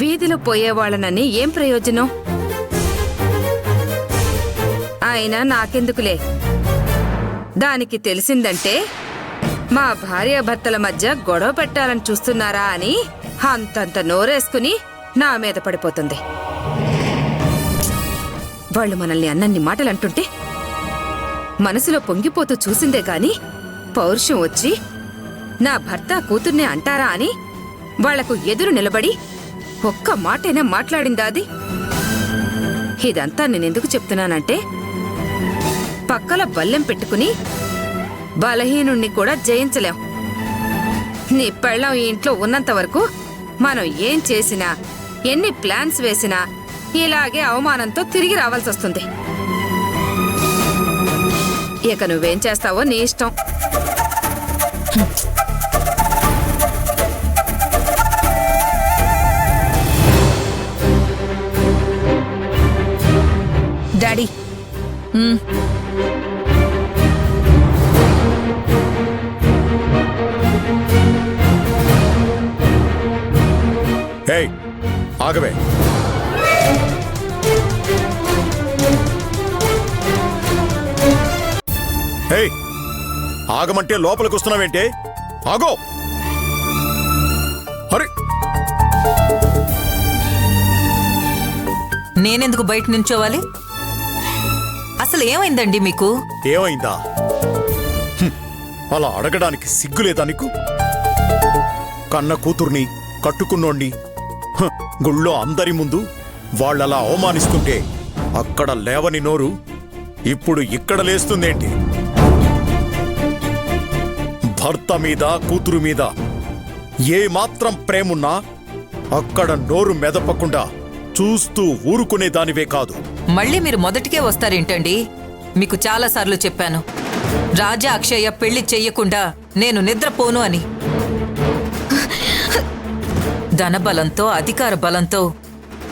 వీధిలో పోయేవాళ్ళనని ఏం ప్రయోజనం? అయినా నాకెందుకులే. దానికి తెలిసిందంటే మా భార్యాభర్తల మధ్య గొడవ పెట్టాలని చూస్తున్నారా అని అంతంత నోరేసుకుని నా మీద పడిపోతుంది. వాళ్ళు మనల్ని అన్నన్ని మాటలంటుంటే మనసులో పొంగిపోతూ చూసిందే గాని పౌరుషం వచ్చి నా భర్త కూతుర్నే అంటారా అని వాళ్లకు ఎదురు నిలబడి ఒక్క మాటైనా మాట్లాడిందా అది? ఇదంతా నేనెందుకు చెప్తున్నానంటే పక్కల బల్లెం పెట్టుకుని బలహీనుణ్ణి కూడా జయించలేం. నీ పెళ్ళం ఈ ఇంట్లో ఉన్నంత వరకు మనం ఏం చేసినా ఎన్ని ప్లాన్స్ వేసినా ఇలాగే అవమానంతో తిరిగి రావాల్సొస్తుంది. ఇక నువ్వేం చేస్తావో నీ ఇష్టం. డాడీ ఏయ్ ఆగవే. ఏయ్ ఆగమంటే లోపలికి వస్తున్నావేంటే? ఆగో. అరే నేనెందుకు బయట నుంచోవాలి? అసలు ఏమైందండి మీకు? ఏమైందా? అలా అడగడానికి సిగ్గులేదా నీకు? కన్న కూతుర్ని కట్టుకున్నోణ్ణి గుళ్ళో అందరి ముందు వాళ్ళలా అవమానిస్తుంటే అక్కడ లేవని నోరు ఇప్పుడు ఇక్కడ లేస్తుందేంటి? భర్త మీద కూతురు మీద ఏ మాత్రం ప్రేమున్నా అక్కడ నోరు మెదపకుండా చూస్తూ ఊరుకునే దానివే కాదు. మళ్ళీ మీరు మొదటికే వస్తారేంటండి? మీకు చాలాసార్లు చెప్పాను, రాజా అక్షయ్య పెళ్లి చెయ్యకుండా నేను నిద్రపోను అని. ధనబలంతో అధికార బలంతో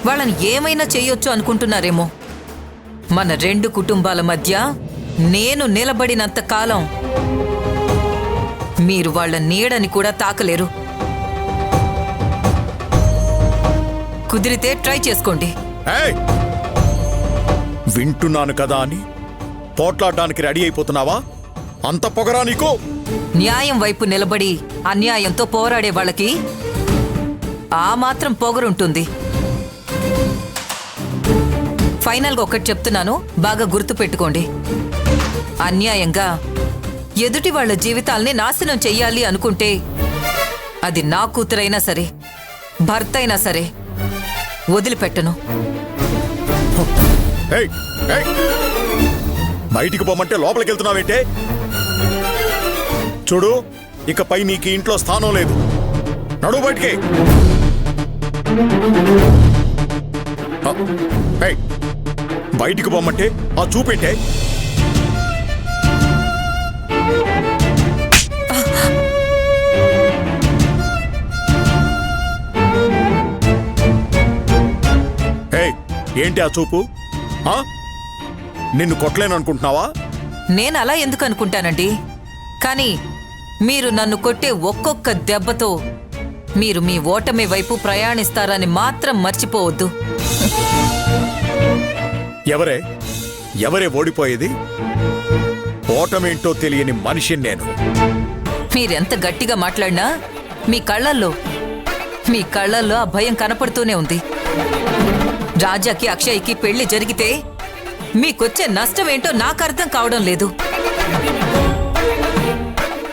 వాళ్ళని ఏమైనా చెయ్యొచ్చు అనుకుంటున్నారేమో. మన రెండు కుటుంబాల మధ్య నేను నిలబడినంత కాలం మీరు వాళ్ళ నీడని కూడా తాకలేరు. కుదిరితే ట్రై చేసుకోండి. వింటున్నాను కదా అని పోట్లాడడానికి రెడీ అయిపోతున్నావా? అంత పొగరా నీకు? న్యాయం వైపు నిలబడి అన్యాయంతో పోరాడే వాళ్ళకి ఆ మాత్రం పొగరుంటుంది. ఫైనల్గా ఒకటి చెప్తున్నాను, బాగా గుర్తు పెట్టుకోండి. అన్యాయంగా ఎదుటి వాళ్ల జీవితాల్ని నాశనం చెయ్యాలి అనుకుంటే అది నా కూతురైనా సరే భర్త అయినా సరే వదిలిపెట్టను. బయటికి పోమంటే లోపలికి వెళ్తున్నావేంటే? చూడు, ఇకపై నీకు ఇంట్లో స్థానం లేదు. నడు బయటికి. బయటికి పోమంటే ఆ చూపెట్టే. ఏంటి ఆ చూపు? నిన్ను కొట్టలేననుకుంటున్నావా? నేను అలా ఎందుకు అనుకుంటానండి? కానీ మీరు నన్ను కొట్టే ఒక్కొక్క దెబ్బతో మీరు మీ ఓటమి వైపు ప్రయాణిస్తారని మాత్రం మర్చిపోవద్దు. ఎవరే ఓడిపోయేది? ఓటమేంటో తెలియని మనిషిని నేను. మీరెంత గట్టిగా మాట్లాడినా మీ కళ్ళల్లో ఆ భయం కనపడుతూనే ఉంది. రాజాకి అక్షయ్కి పెళ్లి జరిగితే మీకొచ్చే నష్టమేంటో నాకు అర్థం కావడం లేదు.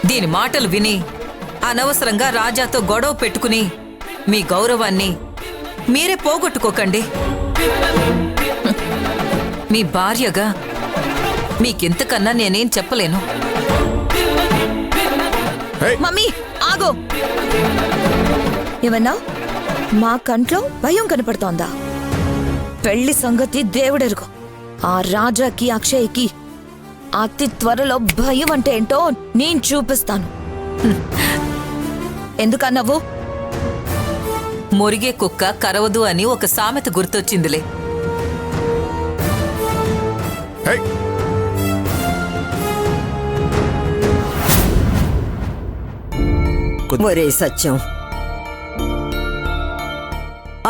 దీని మాటలు విని అనవసరంగా రాజాతో గొడవ పెట్టుకుని మీ గౌరవాన్ని మీరే పోగొట్టుకోకండి. మీ భార్యగా మీకింతకన్నా నేనేం చెప్పలేను. మమ్మీ ఆగో. ఏమన్నా? మా కంట్లో భయం కనపడుతోందా? పెళ్లి సంగతి దేవుడెరుగు. ఆ రాజాకి అక్షయ్కి అతి త్వరలో భయం అంటే ఏంటో నేను చూపిస్తాను. ఎందుకన్నావు? మురిగే కుక్క కరవదు అని ఒక సామెత గుర్తొచ్చిందిలే. ఒరే సత్యం,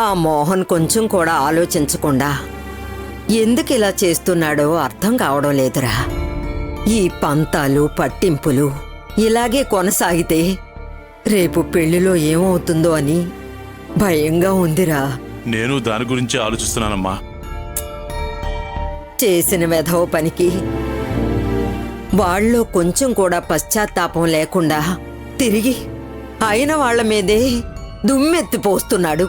ఆ మోహన్ కొంచెం కూడా ఆలోచించకుండా ఎందుకు ఇలా చేస్తున్నాడో అర్థం కావడం లేదురా. ఈ పంతాలు పట్టింపులు ఇలాగే కొనసాగితే రేపు పెళ్లిలో ఏమవుతుందో అని భయంగా ఉందిరా. నేను దాని గురించి ఆలోచిస్తున్నానమ్మా. చేసిన వెధవ పనికి వాళ్ళలో కొంచెం కూడా పశ్చాత్తాపం లేకుండా తిరిగి అయిన వాళ్ల మీదే దుమ్మెత్తిపోస్తున్నాడు.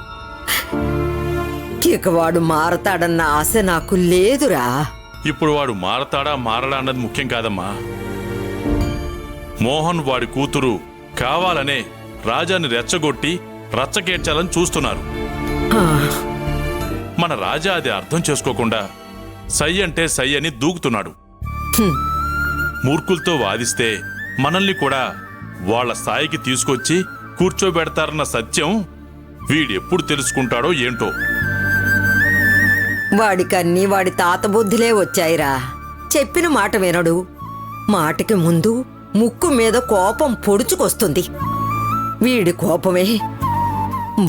ఇక వాడు మారతాడన్న ఆశ నాకు లేదురా. ఇప్పుడు వాడు మారతాడా మారడా అన్నది ముఖ్యం కాదమ్మా. మోహన్ వాడి కూతురు కావాలనే రాజాని రెచ్చగొట్టి రచ్చకేర్చాలని చూస్తున్నారు. మన రాజా అది అర్థం చేసుకోకుండా సై అంటే సై అని దూకుతున్నాడు. మూర్ఖులతో వాదిస్తే మనల్ని కూడా వాళ్ళ స్థాయికి తీసుకొచ్చి కూర్చోబెడతారన్న సత్యం వీడెప్పుడు తెలుసుకుంటాడో ఏంటో. వాడికన్నీ వాడి తాత బుద్ధిలే వచ్చాయిరా. చెప్పిన మాట వినడు. మాటకి ముందు ముక్కు మీద కోపం పొడుచుకొస్తుంది. వీడి కోపమే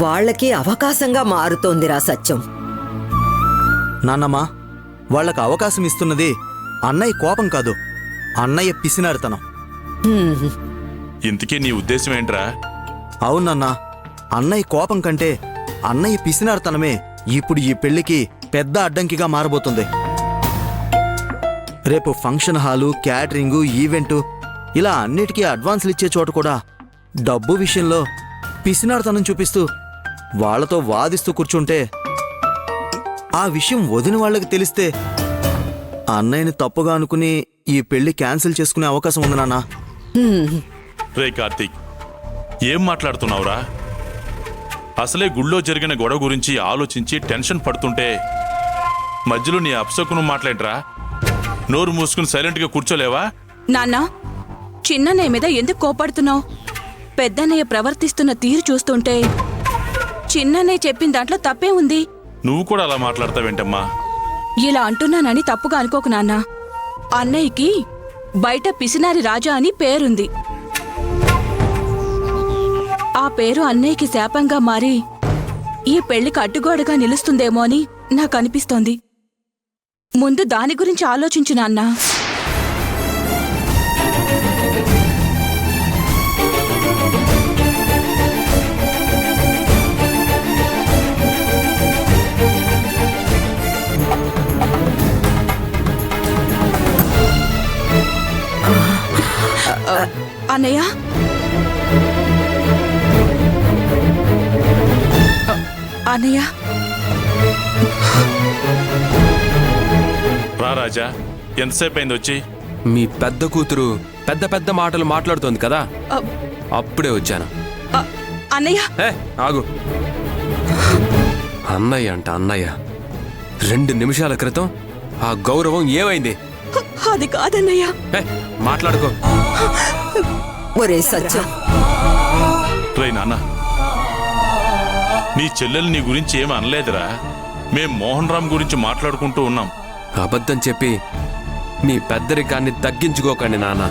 వాళ్ళకి అవకాశంగా మారుతోందిరా సత్యం. నాన్నమ్మా, వాళ్లకు అవకాశం ఇస్తున్నది అన్నయ్య కోపం కాదు, అన్నయ్య పిసినారుతనం. ఇంతకీ నీ ఉద్దేశం ఏంట్రా? అవునన్నా, అన్నయ్య కోపం కంటే అన్నయ్య పిసినారుతనమే ఇప్పుడు ఈ పెళ్లికి పెద్ద అడ్డంకిగా మారబోతుంది. రేపు ఫంక్షన్ హాలు, క్యాటరింగు, ఈవెంటు ఇలా అన్నిటికీ అడ్వాన్స్లు ఇచ్చే చోట కూడా డబ్బు విషయంలో పిసినారుతనం చూపిస్తూ వాళ్లతో వాదిస్తూ కూర్చుంటే ఆ విషయం వదిన వాళ్లకి తెలిస్తే అన్నయ్యని తప్పుగా అనుకుని ఈ పెళ్లి క్యాన్సిల్ చేసుకునే అవకాశం ఉంది నాన్న. రే కార్తీక్, ఏం మాట్లాడుతున్నావురా? అసలే గుళ్ళో జరిగిన గొడవ గురించి ఆలోచించి టెన్షన్ పడుతుంటే మధ్యలో నీ అప్సకును మాట్లాడరా? నోరు మూసుకుని సైలెంట్గా కూర్చోలేవా? నాన్నా, చిన్నన్నయ్య మీద ఎందుకు కోపడుతున్నావు? పెద్దన్నయ్య ప్రవర్తిస్తున్న తీరు చూస్తుంటే చిన్నన్నయ్య చెప్పిన దాంట్లో తప్పే ఉంది. నువ్వు కూడా అలా మాట్లాడతావేంటమ్మా? ఇలా అంటున్నానని తప్పుగా అనుకోకు నాన్నా. అన్నయ్యకి బయట పిసినారి రాజా అని పేరుంది. ఆ పేరు అన్నయ్యకి శాపంగా మారి ఈ పెళ్లికి అడ్డుగోడగా నిలుస్తుందేమో అని నాకు అనిపిస్తోంది. ముందు దాని గురించి ఆలోచించు నాన్నా. అన్నయ్య, అన్నయ్య, రా రాజా, ఎంతసేపు అయింది వచ్చి? మీ పెద్ద కూతురు పెద్ద పెద్ద మాటలు మాట్లాడుతోంది కదా, అప్పుడే వచ్చాను. అన్నయ్య, ఆగు. అన్నయ్య అంట అన్నయ్య. 2 నిమిషాల క్రితం ఆ గౌరవం ఏమైంది? అది కాదన్నయ్య. మాట్లాడుకో. ఒరే సత్యం, రే నాన్న, నీ చెల్లెలు నీ గురించి ఏమి అనలేదురా. మేం మోహన్ రామ్ గురించి మాట్లాడుకుంటూ ఉన్నాం. అబద్ధం చెప్పి మీ పెద్దరికాన్ని తగ్గించుకోకండి నాన్న.